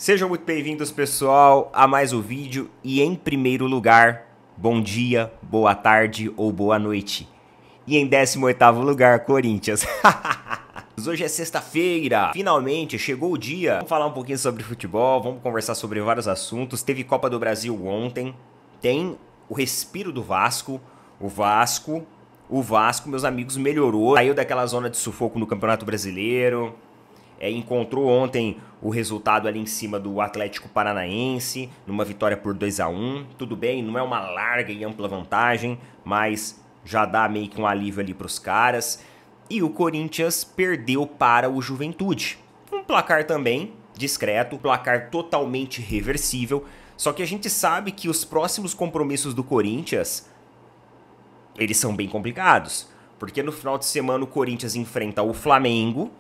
Sejam muito bem-vindos, pessoal, a mais um vídeo e, em primeiro lugar, bom dia, boa tarde ou boa noite. E em 18º lugar, Corinthians. Hoje é sexta-feira, finalmente chegou o dia. Vamos falar um pouquinho sobre futebol, vamos conversar sobre vários assuntos. Teve Copa do Brasil ontem, tem o respiro do Vasco. O Vasco, meus amigos, melhorou, saiu daquela zona de sufoco no Campeonato Brasileiro. Encontrou ontem o resultado ali em cima do Atlético Paranaense, numa vitória por 2-1. Tudo bem, não é uma larga e ampla vantagem, mas já dá meio que um alívio ali para os caras. E o Corinthians perdeu para o Juventude. Um placar também discreto, placar totalmente reversível. Só que a gente sabe que os próximos compromissos do Corinthians, eles são bem complicados. Porque no final de semana o Corinthians enfrenta o Flamengo.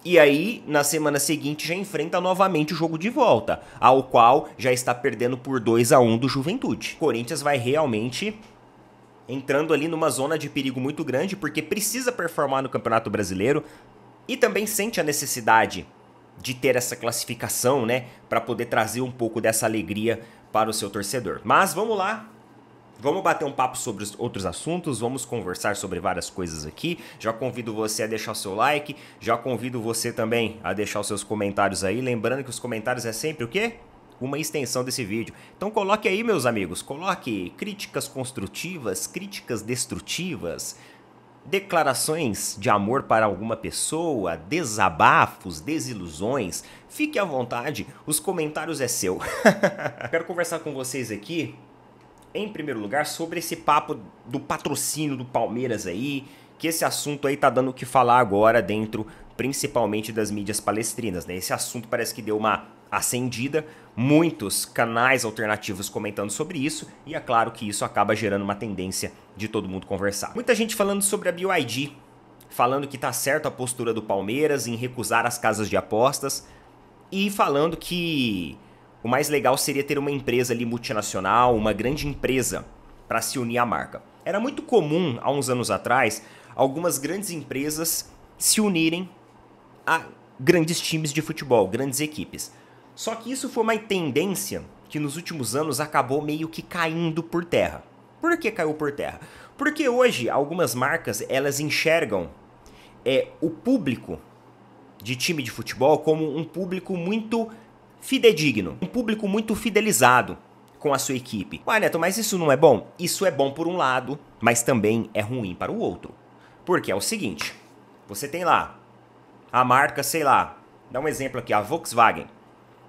E aí, na semana seguinte, já enfrenta novamente o jogo de volta, ao qual já está perdendo por 2-1 do Juventude. O Corinthians vai realmente entrando ali numa zona de perigo muito grande, porque precisa performar no Campeonato Brasileiro e também sente a necessidade de ter essa classificação, né, para poder trazer um pouco dessa alegria para o seu torcedor. Mas vamos lá. Vamos bater um papo sobre os outros assuntos, vamos conversar sobre várias coisas aqui. Já convido você a deixar o seu like, já convido você também a deixar os seus comentários aí. Lembrando que os comentários é sempre o quê? Uma extensão desse vídeo. Então coloque aí, meus amigos, coloque críticas construtivas, críticas destrutivas, declarações de amor para alguma pessoa, desabafos, desilusões. Fique à vontade, os comentários é seu. Quero conversar com vocês aqui, em primeiro lugar, sobre esse papo do patrocínio do Palmeiras aí, que esse assunto aí tá dando o que falar agora dentro, principalmente das mídias palestrinas, né? Esse assunto parece que deu uma acendida, muitos canais alternativos comentando sobre isso, e é claro que isso acaba gerando uma tendência de todo mundo conversar. Muita gente falando sobre a BYD, falando que tá certa a postura do Palmeiras em recusar as casas de apostas, e falando que o mais legal seria ter uma empresa ali multinacional, uma grande empresa para se unir à marca. Era muito comum, há uns anos atrás, algumas grandes empresas se unirem a grandes times de futebol, grandes equipes. Só que isso foi uma tendência que nos últimos anos acabou meio que caindo por terra. Por que caiu por terra? Porque hoje algumas marcas elas enxergam o público de time de futebol como um público muito fidedigno, um público muito fidelizado com a sua equipe. Ué, Neto, mas isso não é bom? Isso é bom por um lado, mas também é ruim para o outro. Porque é o seguinte, você tem lá a marca, sei lá, dá um exemplo aqui, a Volkswagen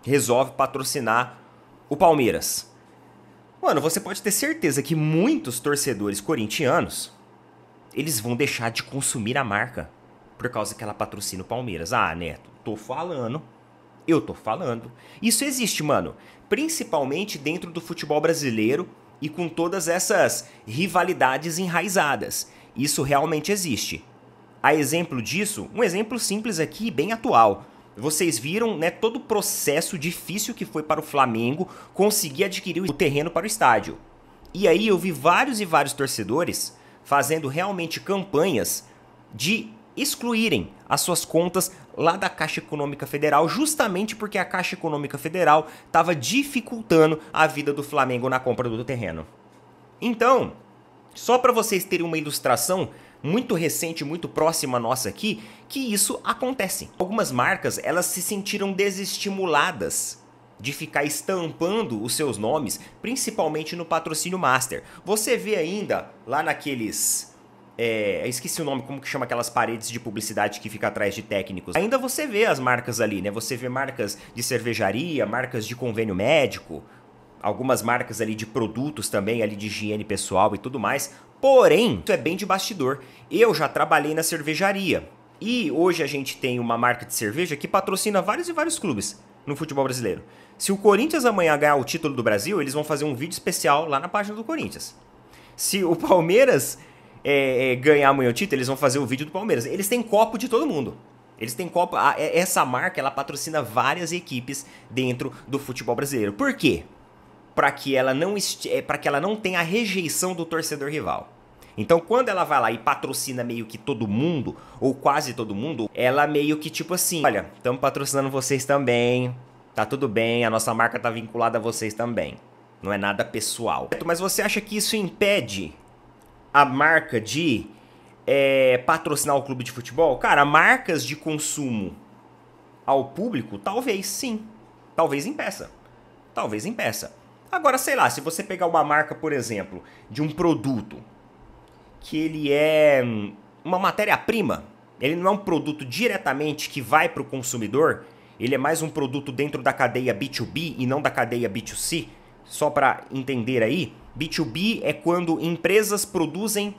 resolve patrocinar o Palmeiras. Mano, você pode ter certeza que muitos torcedores corintianos, eles vão deixar de consumir a marca por causa que ela patrocina o Palmeiras. Ah, Neto, tô falando. Eu tô falando. Isso existe, mano. Principalmente dentro do futebol brasileiro e com todas essas rivalidades enraizadas. Isso realmente existe. A exemplo disso, um exemplo simples aqui, bem atual. Vocês viram, né, todo o processo difícil que foi para o Flamengo conseguir adquirir o terreno para o estádio. E aí eu vi vários e vários torcedores fazendo realmente campanhas de excluírem as suas contas lá da Caixa Econômica Federal, justamente porque a Caixa Econômica Federal estava dificultando a vida do Flamengo na compra do terreno. Então, só para vocês terem uma ilustração muito recente, muito próxima nossa aqui, que isso acontece. Algumas marcas, elas se sentiram desestimuladas de ficar estampando os seus nomes, principalmente no patrocínio master. Você vê ainda lá naqueles... esqueci o nome, como que chama aquelas paredes de publicidade que fica atrás de técnicos. Ainda você vê as marcas ali, né? Você vê marcas de cervejaria, marcas de convênio médico, algumas marcas ali de produtos também, ali de higiene pessoal e tudo mais. Porém, isso é bem de bastidor. Eu já trabalhei na cervejaria. E hoje a gente tem uma marca de cerveja que patrocina vários e vários clubes no futebol brasileiro. Se o Corinthians amanhã ganhar o título do Brasil, eles vão fazer um vídeo especial lá na página do Corinthians. Se o Palmeiras ganhar amanhã o título, eles vão fazer o vídeo do Palmeiras. Eles têm copo de todo mundo. Eles têm copo. Essa marca, ela patrocina várias equipes dentro do futebol brasileiro. Por quê? Para que ela não tenha a rejeição do torcedor rival. Então, quando ela vai lá e patrocina meio que todo mundo, ou quase todo mundo, ela meio que tipo assim, olha, estamos patrocinando vocês também. Tá tudo bem, a nossa marca tá vinculada a vocês também. Não é nada pessoal. Mas você acha que isso impede a marca de patrocinar o clube de futebol? Cara, marcas de consumo ao público, talvez sim. Talvez impeça. Talvez impeça. Agora, sei lá, se você pegar uma marca, por exemplo, de um produto que ele é uma matéria-prima, ele não é um produto diretamente que vai para o consumidor, ele é mais um produto dentro da cadeia B2B e não da cadeia B2C, só para entender aí, B2B é quando empresas produzem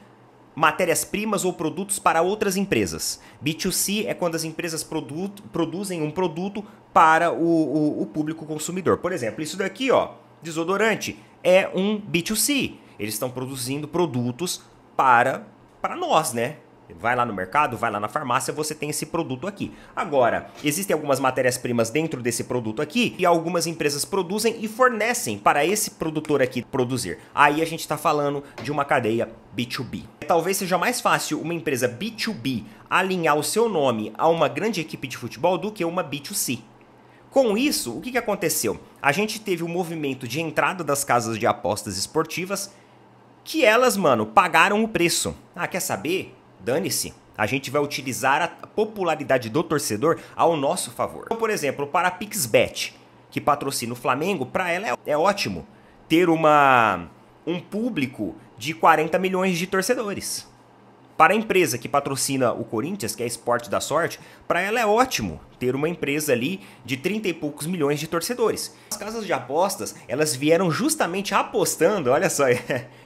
matérias-primas ou produtos para outras empresas. B2C é quando as empresas produzem um produto para o público consumidor. Por exemplo, isso daqui, ó, desodorante, é um B2C. Eles estão produzindo produtos para nós, né? Vai lá no mercado, vai lá na farmácia, você tem esse produto aqui. Agora, existem algumas matérias-primas dentro desse produto aqui e algumas empresas produzem e fornecem para esse produtor aqui produzir. Aí a gente está falando de uma cadeia B2B. Talvez seja mais fácil uma empresa B2B alinhar o seu nome a uma grande equipe de futebol do que uma B2C. Com isso, o que aconteceu? A gente teve um movimento de entrada das casas de apostas esportivas que elas, mano, pagaram o preço. Ah, quer saber? Dane-se, a gente vai utilizar a popularidade do torcedor ao nosso favor. Então, por exemplo, para a Pixbet, que patrocina o Flamengo, para ela é ótimo ter um público de 40 milhões de torcedores. Para a empresa que patrocina o Corinthians, que é Esporte da Sorte, para ela é ótimo ter uma empresa ali de 30 e poucos milhões de torcedores. As casas de apostas, elas vieram justamente apostando, olha só,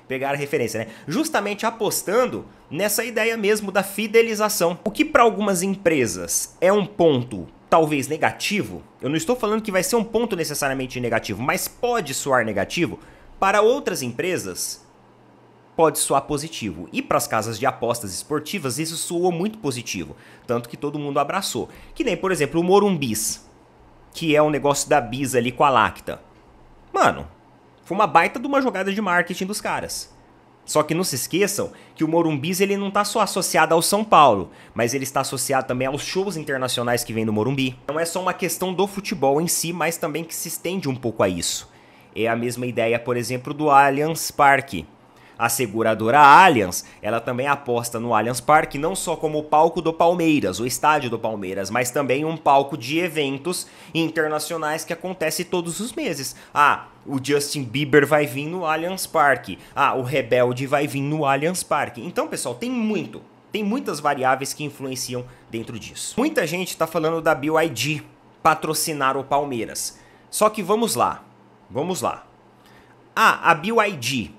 pegaram a referência, né? Justamente apostando nessa ideia mesmo da fidelização. O que para algumas empresas é um ponto talvez negativo, eu não estou falando que vai ser um ponto necessariamente negativo, mas pode soar negativo, para outras empresas pode soar positivo. E para as casas de apostas esportivas, isso soou muito positivo. Tanto que todo mundo abraçou. Que nem, por exemplo, o Morumbis, que é um negócio da Bis ali com a Lacta. Mano, foi uma baita de uma jogada de marketing dos caras. Só que não se esqueçam que o Morumbis ele não está só associado ao São Paulo, mas ele está associado também aos shows internacionais que vem do Morumbi. Não é só uma questão do futebol em si, mas também que se estende um pouco a isso. É a mesma ideia, por exemplo, do Allianz Parque. A seguradora Allianz, ela também aposta no Allianz Parque não só como o palco do Palmeiras, o estádio do Palmeiras, mas também um palco de eventos internacionais que acontece todos os meses. Ah, o Justin Bieber vai vir no Allianz Parque. Ah, o Rebelde vai vir no Allianz Parque. Então, pessoal, tem muitas variáveis que influenciam dentro disso. Muita gente está falando da BYD patrocinar o Palmeiras. Só que vamos lá. Ah, a BYD...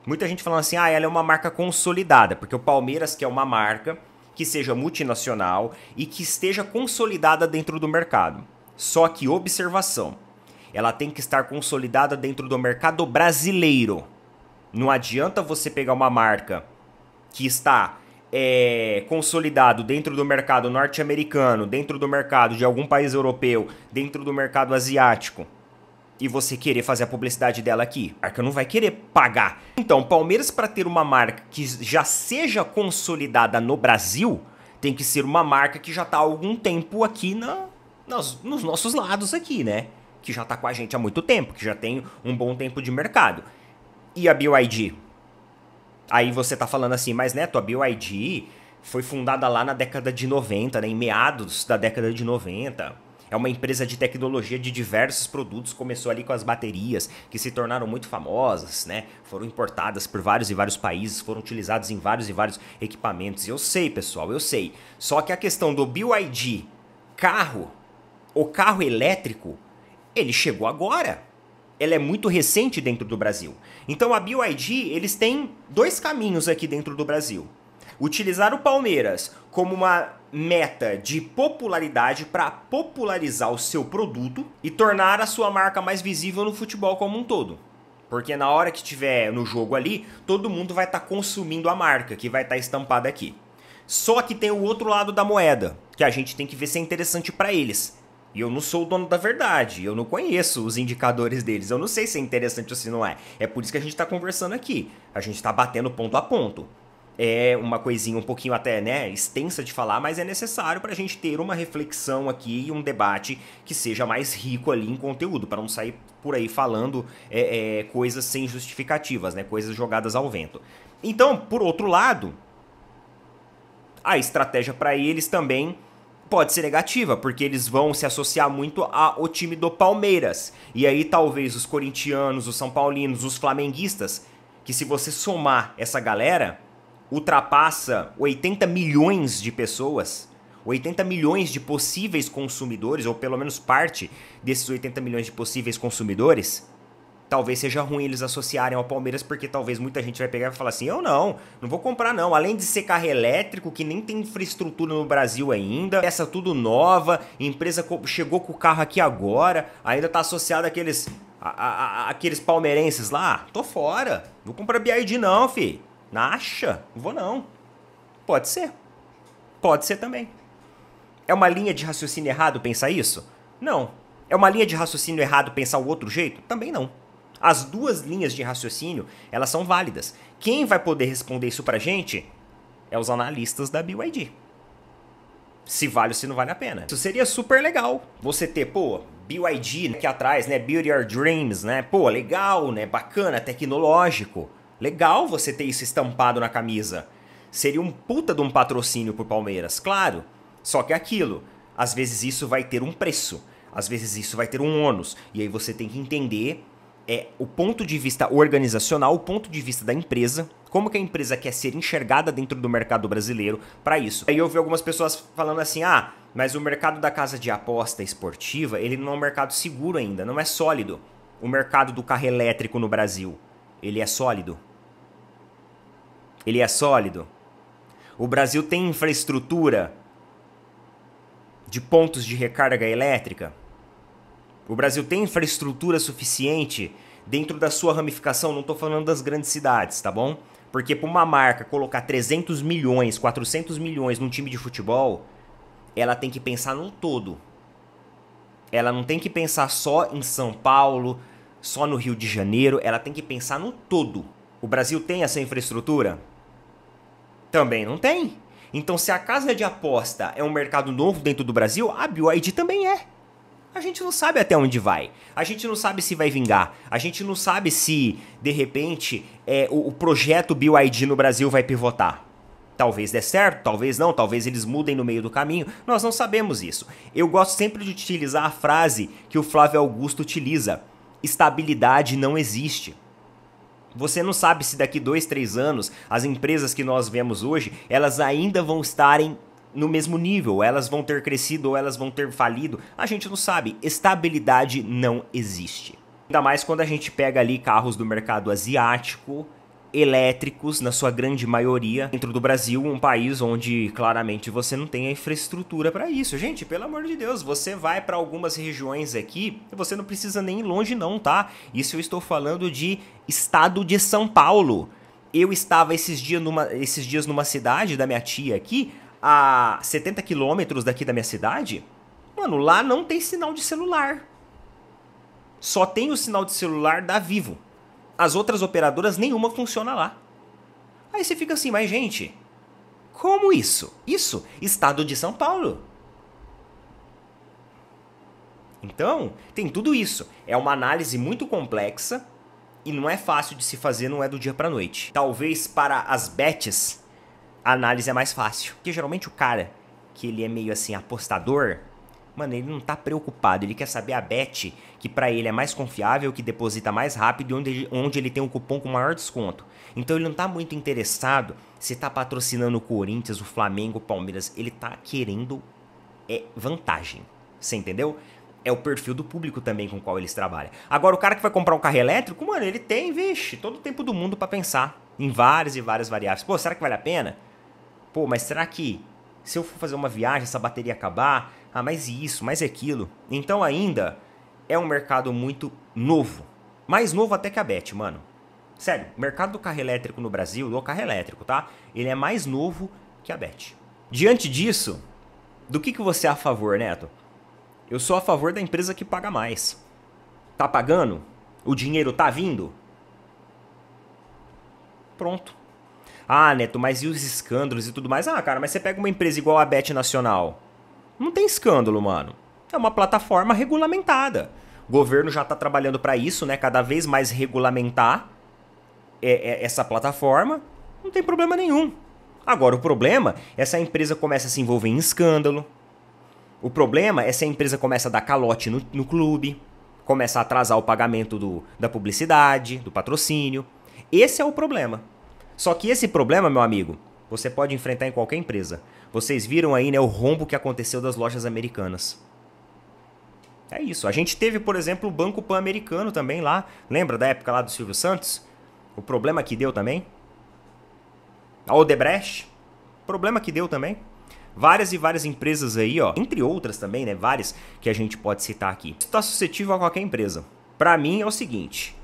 Muita gente falando assim, ela é uma marca consolidada, porque o Palmeiras quer uma marca que seja multinacional e que esteja consolidada dentro do mercado. Só que, observação, ela tem que estar consolidada dentro do mercado brasileiro. Não adianta você pegar uma marca que está consolidado dentro do mercado norte-americano, dentro do mercado de algum país europeu, dentro do mercado asiático, e você querer fazer a publicidade dela aqui. A marca não vai querer pagar. Então, Palmeiras, para ter uma marca que já seja consolidada no Brasil, tem que ser uma marca que já está há algum tempo aqui nos nossos lados aqui, né? Que já está com a gente há muito tempo, que já tem um bom tempo de mercado. E a BYD? Aí você tá falando assim, mas Neto, a BYD foi fundada lá na década de 90, né? Em meados da década de 90. É uma empresa de tecnologia de diversos produtos, começou ali com as baterias, que se tornaram muito famosas, né? Foram importadas por vários e vários países, foram utilizadas em vários e vários equipamentos. Eu sei, pessoal, eu sei. Só que a questão do BYD carro, o carro elétrico, ele chegou agora. Ela é muito recente dentro do Brasil. Então a BYD, eles têm dois caminhos aqui dentro do Brasil. Utilizar o Palmeiras como uma meta de popularidade para popularizar o seu produto e tornar a sua marca mais visível no futebol como um todo. Porque na hora que estiver no jogo ali, todo mundo vai estar consumindo a marca que vai estar estampada aqui. Só que tem o outro lado da moeda, que a gente tem que ver se é interessante para eles. E eu não sou o dono da verdade, eu não conheço os indicadores deles, eu não sei se é interessante ou se não é. É por isso que a gente está conversando aqui, a gente está batendo ponto a ponto. É uma coisinha um pouquinho até, né, extensa de falar, mas é necessário para a gente ter uma reflexão aqui e um debate que seja mais rico ali em conteúdo, para não sair por aí falando coisas sem justificativas, né, coisas jogadas ao vento. Então, por outro lado, a estratégia para eles também pode ser negativa, porque eles vão se associar muito ao time do Palmeiras. E aí talvez os corintianos, os são paulinos, os flamenguistas, que se você somar essa galera, ultrapassa 80 milhões de pessoas, 80 milhões de possíveis consumidores, ou pelo menos parte desses 80 milhões de possíveis consumidores. Talvez seja ruim eles associarem ao Palmeiras, porque talvez muita gente vai pegar e falar assim, eu não vou comprar não. Além de ser carro elétrico, que nem tem infraestrutura no Brasil ainda, peça tudo nova, empresa chegou com o carro aqui agora, ainda tá associado àqueles, àqueles palmeirenses lá, tô fora, não vou comprar BYD não, fi. Acha? Não vou não. Pode ser também. É uma linha de raciocínio errado pensar isso? Não. É uma linha de raciocínio errado pensar o outro jeito? Também não. As duas linhas de raciocínio, elas são válidas. Quem vai poder responder isso pra gente é os analistas da BYD. Se vale ou se não vale a pena. Isso seria super legal. Você ter, pô, BYD aqui atrás, né? Build Your Dreams, né? Pô, legal, né? Bacana, tecnológico. Legal você ter isso estampado na camisa. Seria um puta de um patrocínio pro Palmeiras, claro. Só que é aquilo. Às vezes isso vai ter um preço. Às vezes isso vai ter um ônus. E aí você tem que entender o ponto de vista organizacional, o ponto de vista da empresa, como que a empresa quer ser enxergada dentro do mercado brasileiro para isso. Aí eu vi algumas pessoas falando assim, mas o mercado da casa de aposta esportiva, ele não é um mercado seguro ainda, não é sólido. O mercado do carro elétrico no Brasil, ele é sólido? Ele é sólido? O Brasil tem infraestrutura de pontos de recarga elétrica? O Brasil tem infraestrutura suficiente dentro da sua ramificação? Não estou falando das grandes cidades, tá bom? Porque para uma marca colocar 300 milhões, 400 milhões num time de futebol, ela tem que pensar num todo. Ela não tem que pensar só em São Paulo, só no Rio de Janeiro, ela tem que pensar no todo. O Brasil tem essa infraestrutura? Também não tem. Então, se a casa de aposta é um mercado novo dentro do Brasil, a BYD também é. A gente não sabe até onde vai. A gente não sabe se vai vingar. A gente não sabe se, de repente, o projeto BYD no Brasil vai pivotar. Talvez dê certo, talvez não, talvez eles mudem no meio do caminho. Nós não sabemos isso. Eu gosto sempre de utilizar a frase que o Flávio Augusto utiliza. Estabilidade não existe. Você não sabe se daqui 2, 3 anos, as empresas que nós vemos hoje, elas ainda vão estarem no mesmo nível, elas vão ter crescido ou elas vão ter falido, a gente não sabe. Estabilidade não existe. Ainda mais quando a gente pega ali carros do mercado asiático, elétricos, na sua grande maioria, dentro do Brasil, um país onde claramente você não tem a infraestrutura para isso. Gente, pelo amor de Deus, você vai para algumas regiões aqui, você não precisa nem ir longe não, tá? Isso eu estou falando de estado de São Paulo. Eu estava esses dias numa cidade da minha tia aqui, a 70 quilômetros daqui da minha cidade, mano, lá não tem sinal de celular. Só tem o sinal de celular da Vivo. As outras operadoras, nenhuma funciona lá. Aí você fica assim, mas gente, como isso? Isso, estado de São Paulo. Então, tem tudo isso. É uma análise muito complexa e não é fácil de se fazer, não é do dia pra noite. Talvez para as bets, a análise é mais fácil. Porque geralmente o cara que ele é meio assim apostador, mano, ele não tá preocupado. Ele quer saber a bet que pra ele é mais confiável, que deposita mais rápido e onde ele tem um cupom com maior desconto. Então ele não tá muito interessado se tá patrocinando o Corinthians, o Flamengo, o Palmeiras. Ele tá querendo vantagem. Você entendeu? É o perfil do público também com o qual eles trabalham. Agora, o cara que vai comprar um carro elétrico, mano, ele tem, vixe, todo o tempo do mundo pra pensar em várias e várias variáveis. Pô, será que vale a pena? Pô, mas será que se eu for fazer uma viagem, essa bateria acabar? Mas isso, mais aquilo. Então ainda é um mercado muito novo. Mais novo até que a Bet, mano. Sério, o mercado do carro elétrico no Brasil, do carro elétrico, tá? Ele é mais novo que a Bet. Diante disso, do que você é a favor, Neto? Eu sou a favor da empresa que paga mais. Tá pagando? O dinheiro tá vindo? Pronto. Ah, Neto, mas e os escândalos e tudo mais? Ah, cara, mas você pega uma empresa igual a Bet Nacional. Não tem escândalo, mano. É uma plataforma regulamentada. O governo já tá trabalhando para isso, né? Cada vez mais regulamentar essa plataforma. Não tem problema nenhum. Agora, o problema é se a empresa começa a se envolver em escândalo. O problema é se a empresa começa a dar calote no clube, começa a atrasar o pagamento da publicidade, do patrocínio. Esse é o problema. Só que esse problema, meu amigo, você pode enfrentar em qualquer empresa. Vocês viram aí, né, o rombo que aconteceu das lojas americanas. É isso. A gente teve, por exemplo, o Banco Pan-Americano também lá. Lembra da época lá do Silvio Santos? O problema que deu também. A Odebrecht. Problema que deu também. Várias e várias empresas aí, ó. Entre outras também, né? Várias que a gente pode citar aqui. Isso está suscetível a qualquer empresa. Pra mim é o seguinte.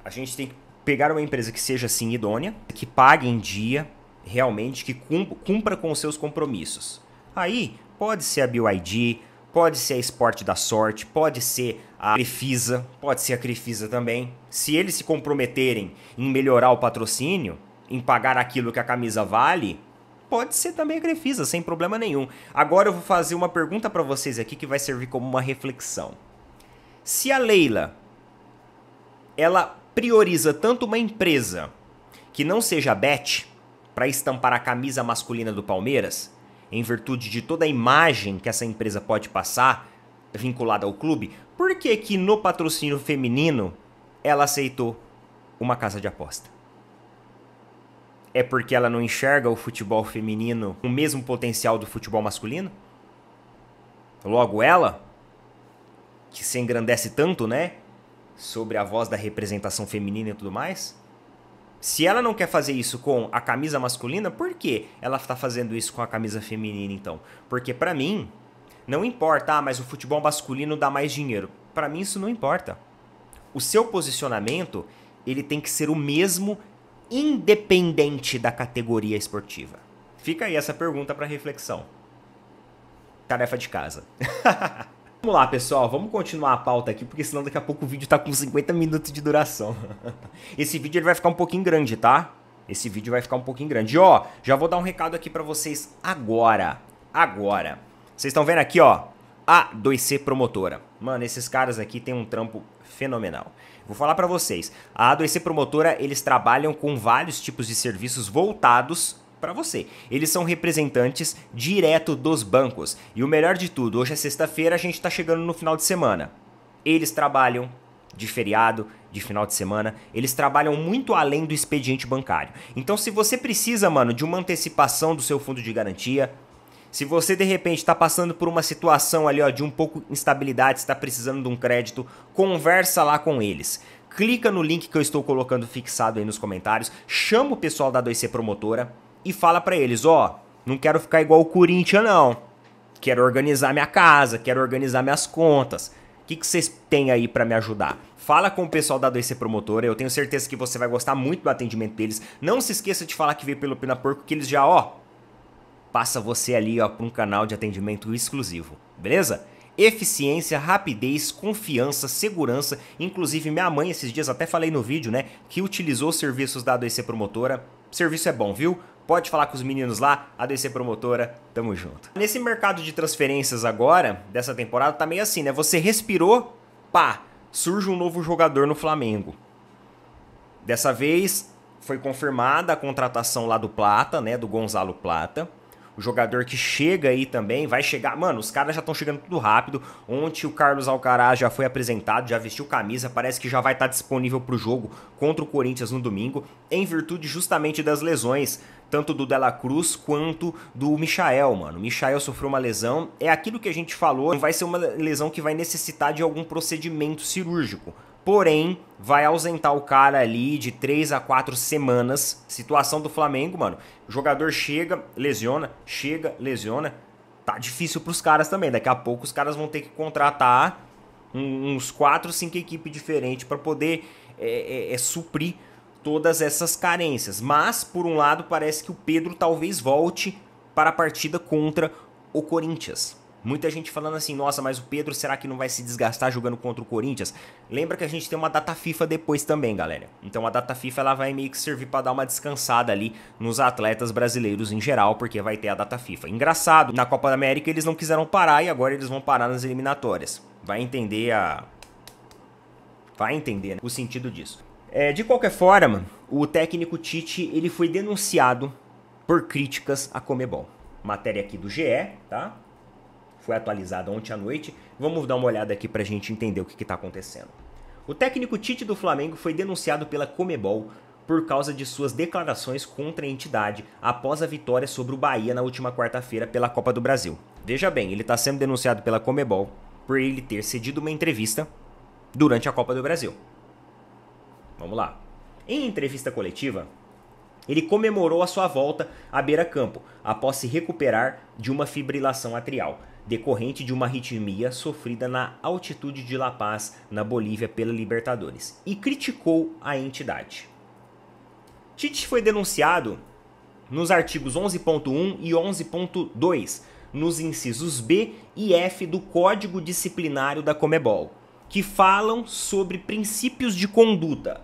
A gente tem que pegar uma empresa que seja assim idônea, que pague em dia, realmente, que cumpra com os seus compromissos. Aí, pode ser a BYD, pode ser a Esporte da Sorte, pode ser a Crefisa, pode ser a Crefisa também. Se eles se comprometerem em melhorar o patrocínio, em pagar aquilo que a camisa vale, pode ser também a Crefisa, sem problema nenhum. Agora eu vou fazer uma pergunta para vocês aqui que vai servir como uma reflexão. Se a Leila, ela prioriza tanto uma empresa que não seja a Bet para estampar a camisa masculina do Palmeiras, em virtude de toda a imagem que essa empresa pode passar vinculada ao clube, por que que no patrocínio feminino ela aceitou uma casa de aposta? É porque ela não enxerga o futebol feminino com o mesmo potencial do futebol masculino? Logo ela, que se engrandece tanto, né, sobre a voz da representação feminina e tudo mais? Se ela não quer fazer isso com a camisa masculina, por que ela está fazendo isso com a camisa feminina, então? Porque pra mim, não importa, mas o futebol masculino dá mais dinheiro. Pra mim isso não importa. O seu posicionamento, ele tem que ser o mesmo, independente da categoria esportiva. Fica aí essa pergunta para reflexão. Tarefa de casa. Vamos lá, pessoal, vamos continuar a pauta aqui, porque senão daqui a pouco o vídeo tá com 50 minutos de duração. Esse vídeo ele vai ficar um pouquinho grande, tá? Esse vídeo vai ficar um pouquinho grande. Ó, já vou dar um recado aqui pra vocês agora. Agora. Vocês estão vendo aqui, ó, a 2C Promotora. Mano, esses caras aqui têm um trampo fenomenal. Vou falar pra vocês. A 2C Promotora, eles trabalham com vários tipos de serviços voltados para você. Eles são representantes direto dos bancos. E o melhor de tudo, hoje é sexta-feira, a gente está chegando no final de semana. Eles trabalham de feriado, de final de semana, eles trabalham muito além do expediente bancário. Então se você precisa, mano, de uma antecipação do seu fundo de garantia, se você de repente está passando por uma situação ali, ó, de um pouco instabilidade, está precisando de um crédito, conversa lá com eles. Clica no link que eu estou colocando fixado aí nos comentários, chama o pessoal da 2C Promotora, e fala pra eles, ó, não quero ficar igual o Corinthians não, quero organizar minha casa, quero organizar minhas contas, o que vocês têm aí pra me ajudar? Fala com o pessoal da 2C Promotora, eu tenho certeza que você vai gostar muito do atendimento deles, não se esqueça de falar que veio pelo Pina Porco, que eles já, ó, passa você ali, ó, pra um canal de atendimento exclusivo, beleza? Eficiência, rapidez, confiança, segurança, inclusive minha mãe esses dias, até falei no vídeo, né, que utilizou os serviços da 2C Promotora, o serviço é bom, viu? Pode falar com os meninos lá, a 2C Promotora, tamo junto. Nesse mercado de transferências agora, dessa temporada, tá meio assim, né? Você respirou, pá, surge um novo jogador no Flamengo. Dessa vez, foi confirmada a contratação lá do Plata, né? Do Gonzalo Plata. O jogador que chega aí também, vai chegar... Mano, os caras já estão chegando tudo rápido. Ontem o Carlos Alcaraz já foi apresentado, já vestiu camisa. Parece que já vai estar disponível para o jogo contra o Corinthians no domingo. Em virtude justamente das lesões, tanto do Dela Cruz quanto do Michael, mano. O Michael sofreu uma lesão. É aquilo que a gente falou, não vai ser uma lesão que vai necessitar de algum procedimento cirúrgico. Porém, vai ausentar o cara ali de 3 a 4 semanas. Situação do Flamengo, mano. O jogador chega, lesiona. Tá difícil pros caras também. Daqui a pouco os caras vão ter que contratar uns 4, 5 equipes diferentes para poder suprir todas essas carências. Mas, por um lado, parece que o Pedro talvez volte para a partida contra o Corinthians. Muita gente falando assim, nossa, mas o Pedro, será que não vai se desgastar jogando contra o Corinthians? Lembra que a gente tem uma data FIFA depois também, galera. Então a data FIFA ela vai meio que servir para dar uma descansada ali nos atletas brasileiros em geral, porque vai ter a data FIFA. Engraçado, na Copa da América eles não quiseram parar e agora eles vão parar nas eliminatórias. Vai entender, né, o sentido disso. De qualquer forma, o técnico Tite ele foi denunciado por críticas à Conmebol. Matéria aqui do GE, tá? Foi atualizada ontem à noite. Vamos dar uma olhada aqui pra gente entender o que está acontecendo. O técnico Tite do Flamengo foi denunciado pela Conmebol por causa de suas declarações contra a entidade após a vitória sobre o Bahia na última quarta-feira pela Copa do Brasil. Veja bem, ele está sendo denunciado pela Conmebol por ele ter cedido uma entrevista durante a Copa do Brasil. Vamos lá. Em entrevista coletiva, ele comemorou a sua volta à beira-campo após se recuperar de uma fibrilação atrial, decorrente de uma arritmia sofrida na altitude de La Paz, na Bolívia, pela Libertadores, e criticou a entidade. Tite foi denunciado nos artigos 11.1 e 11.2, nos incisos B e F do Código Disciplinário da Conmebol, que falam sobre princípios de conduta.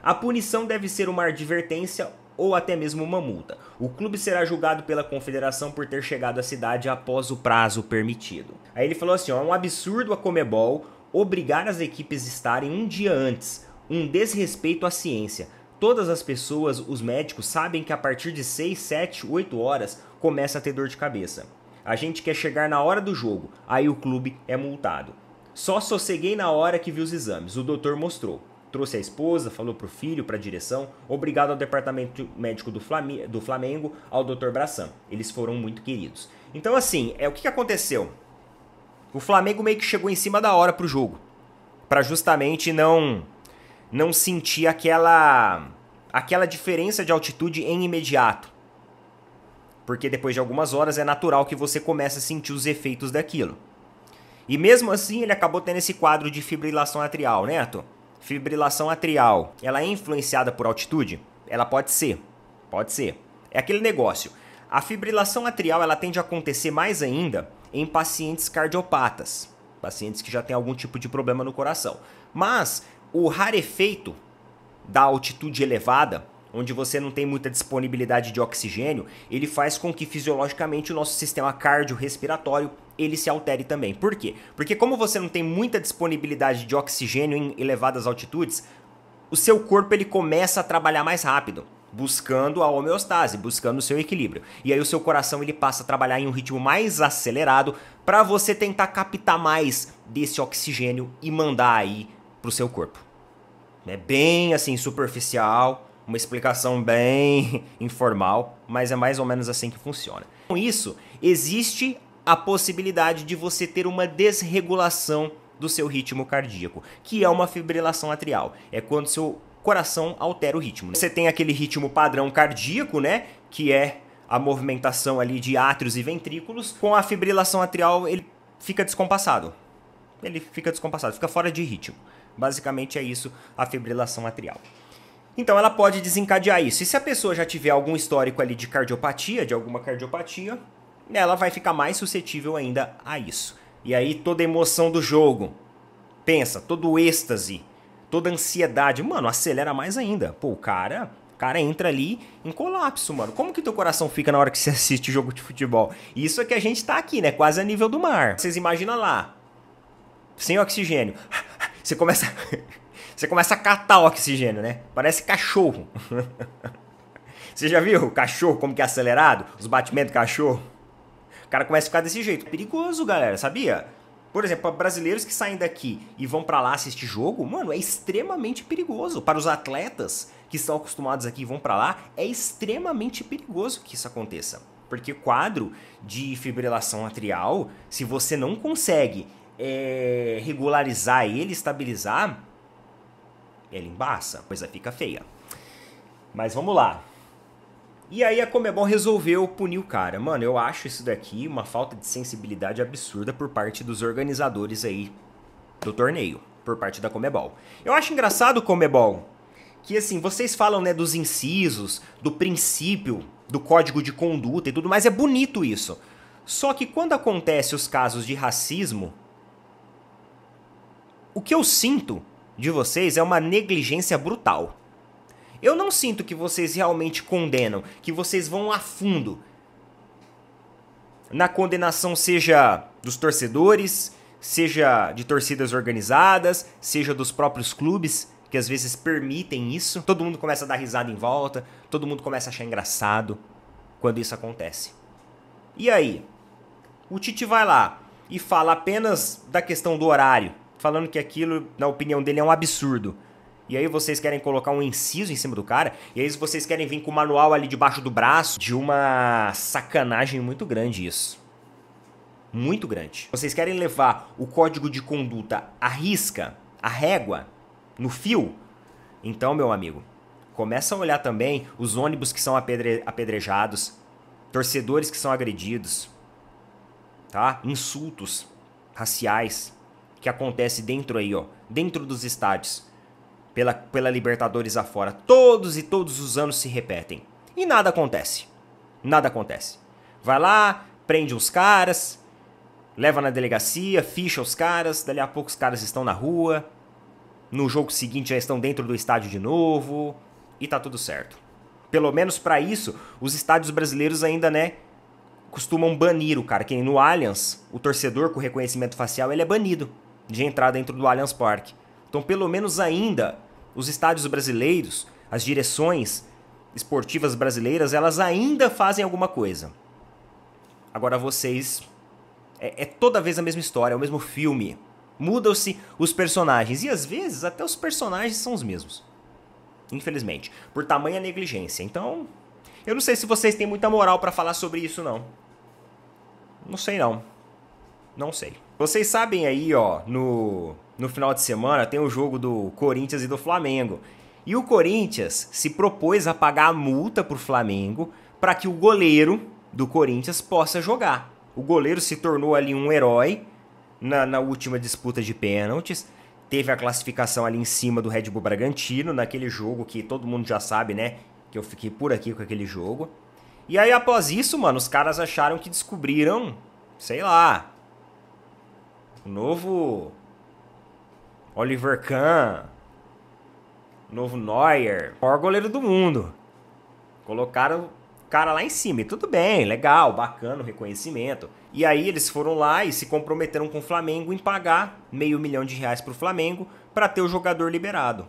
A punição deve ser uma advertência ou até mesmo uma multa. O clube será julgado pela confederação por ter chegado à cidade após o prazo permitido. Aí ele falou assim, ó, é um absurdo a Conmebol obrigar as equipes a estarem um dia antes, um desrespeito à ciência. Todas as pessoas, os médicos, sabem que a partir de 6, 7, 8 horas começa a ter dor de cabeça. A gente quer chegar na hora do jogo, aí o clube é multado. Só sosseguei na hora que vi os exames, o doutor mostrou. Trouxe a esposa, falou pro filho, pra direção. Obrigado ao departamento médico do Flamengo, ao Dr. Bressan. Eles foram muito queridos. Então assim, o que aconteceu? O Flamengo meio que chegou em cima da hora pro jogo. Pra justamente não sentir aquela diferença de altitude em imediato. Porque depois de algumas horas é natural que você comece a sentir os efeitos daquilo. E mesmo assim ele acabou tendo esse quadro de fibrilação atrial, né, Neto? Fibrilação atrial, ela é influenciada por altitude? Ela pode ser. É aquele negócio. A fibrilação atrial ela tende a acontecer mais ainda em pacientes cardiopatas, pacientes que já têm algum tipo de problema no coração. Mas o rarefeito da altitude elevada, onde você não tem muita disponibilidade de oxigênio, ele faz com que fisiologicamente o nosso sistema cardiorrespiratório ele se altere também. Por quê? Porque como você não tem muita disponibilidade de oxigênio em elevadas altitudes, o seu corpo ele começa a trabalhar mais rápido, buscando a homeostase, buscando o seu equilíbrio. E aí o seu coração ele passa a trabalhar em um ritmo mais acelerado para você tentar captar mais desse oxigênio e mandar aí pro seu corpo. É bem assim superficial, uma explicação bem informal, mas é mais ou menos assim que funciona. Com isso, existe a possibilidade de você ter uma desregulação do seu ritmo cardíaco, que é uma fibrilação atrial. É quando seu coração altera o ritmo. Você tem aquele ritmo padrão cardíaco, né, que é a movimentação ali de átrios e ventrículos. Com a fibrilação atrial, ele fica descompassado. Fica fora de ritmo. Basicamente é isso a fibrilação atrial. Então ela pode desencadear isso. E se a pessoa já tiver algum histórico ali de cardiopatia, de alguma cardiopatia, ela vai ficar mais suscetível ainda a isso. E aí toda a emoção do jogo, pensa, todo o êxtase, toda a ansiedade, mano, acelera mais ainda. Pô, o cara entra ali em colapso, mano. Como que teu coração fica na hora que você assiste jogo de futebol? Isso é que a gente tá aqui, né? Quase a nível do mar. Vocês imaginam lá, sem oxigênio. Você começa a catar oxigênio, né? Parece cachorro. Você já viu o cachorro como que é acelerado? Os batimentos do cachorro? O cara começa a ficar desse jeito. Perigoso, galera, sabia? Por exemplo, para brasileiros que saem daqui e vão pra lá assistir jogo, mano, é extremamente perigoso. Para os atletas que estão acostumados aqui e vão pra lá, é extremamente perigoso que isso aconteça. Porque o quadro de fibrilação atrial, se você não consegue regularizar ele, estabilizar, ele embaça, a coisa fica feia. Mas vamos lá. E aí a Conmebol resolveu punir o cara. Mano, eu acho isso daqui uma falta de sensibilidade absurda por parte dos organizadores aí do torneio, por parte da Conmebol. Eu acho engraçado, Conmebol, que assim, vocês falam, né, dos incisos, do princípio, do código de conduta e tudo mais, é bonito isso. Só que quando acontece os casos de racismo, o que eu sinto de vocês é uma negligência brutal. Eu não sinto que vocês realmente condenam, que vocês vão a fundo na condenação, seja dos torcedores, seja de torcidas organizadas, seja dos próprios clubes, que às vezes permitem isso. Todo mundo começa a dar risada em volta, todo mundo começa a achar engraçado quando isso acontece. E aí? O Tite vai lá e fala apenas da questão do horário, falando que aquilo, na opinião dele, é um absurdo. E aí vocês querem colocar um inciso em cima do cara, e aí vocês querem vir com o manual ali debaixo do braço, de uma sacanagem muito grande isso. Muito grande. Vocês querem levar o código de conduta à risca, à régua, no fio? Então, meu amigo, começa a olhar também os ônibus que são apedrejados, torcedores que são agredidos, tá? Insultos raciais que acontecem dentro aí, ó, dentro dos estádios. Pela Libertadores afora. Todos os anos se repetem. E nada acontece. Nada acontece. Vai lá, prende uns caras, leva na delegacia, ficha os caras, dali a pouco os caras estão na rua, no jogo seguinte já estão dentro do estádio de novo, e tá tudo certo. Pelo menos pra isso, os estádios brasileiros ainda, né, costumam banir o cara. Que nem no Allianz, o torcedor com reconhecimento facial, ele é banido de entrar dentro do Allianz Parque. Então, pelo menos ainda, os estádios brasileiros, as direções esportivas brasileiras, elas ainda fazem alguma coisa. Agora vocês... É toda vez a mesma história, é o mesmo filme. Mudam-se os personagens. E às vezes até os personagens são os mesmos. Infelizmente. Por tamanha negligência. Então, eu não sei se vocês têm muita moral pra falar sobre isso, não. Não sei, não. Não sei. Vocês sabem aí, ó, no final de semana tem o jogo do Corinthians e do Flamengo. E o Corinthians se propôs a pagar a multa pro Flamengo para que o goleiro do Corinthians possa jogar. O goleiro se tornou ali um herói na última disputa de pênaltis. Teve a classificação ali em cima do Red Bull Bragantino, naquele jogo que todo mundo já sabe, né? Que eu fiquei por aqui com aquele jogo. E aí após isso, mano, os caras acharam que descobriram, sei lá, o novo Oliver Kahn, novo Neuer, o maior goleiro do mundo. Colocaram o cara lá em cima, e tudo bem, legal, bacana o reconhecimento. E aí eles foram lá e se comprometeram com o Flamengo em pagar R$500 mil pro Flamengo para ter o jogador liberado.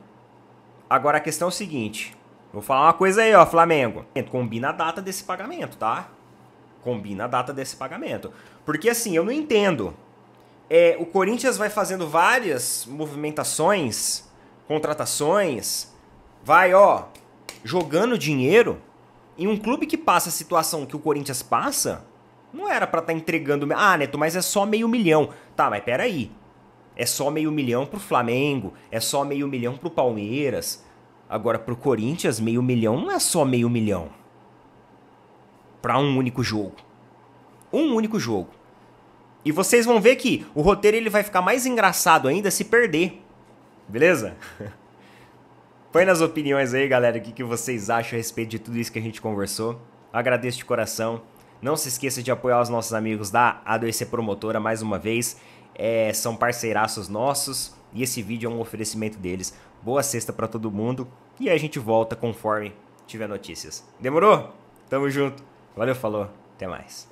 Agora a questão é o seguinte, vou falar uma coisa aí, ó, Flamengo. Combina a data desse pagamento, tá? Combina a data desse pagamento. Porque assim, eu não entendo. O Corinthians vai fazendo várias movimentações, contratações, vai, ó, jogando dinheiro. E um clube que passa a situação que o Corinthians passa, não era pra estar entregando... Ah, Neto, mas é só R$500 mil. Tá, mas peraí. É só R$500 mil pro Flamengo, é só R$500 mil pro Palmeiras. Agora, pro Corinthians, R$500 mil não é só R$500 mil. Pra um único jogo. Um único jogo. E vocês vão ver que o roteiro ele vai ficar mais engraçado ainda se perder. Beleza? Põe nas opiniões aí, galera, o que vocês acham a respeito de tudo isso que a gente conversou. Agradeço de coração. Não se esqueça de apoiar os nossos amigos da A2C Promotora mais uma vez. São parceiraços nossos e esse vídeo é um oferecimento deles. Boa sexta pra todo mundo e a gente volta conforme tiver notícias. Demorou? Tamo junto. Valeu, falou. Até mais.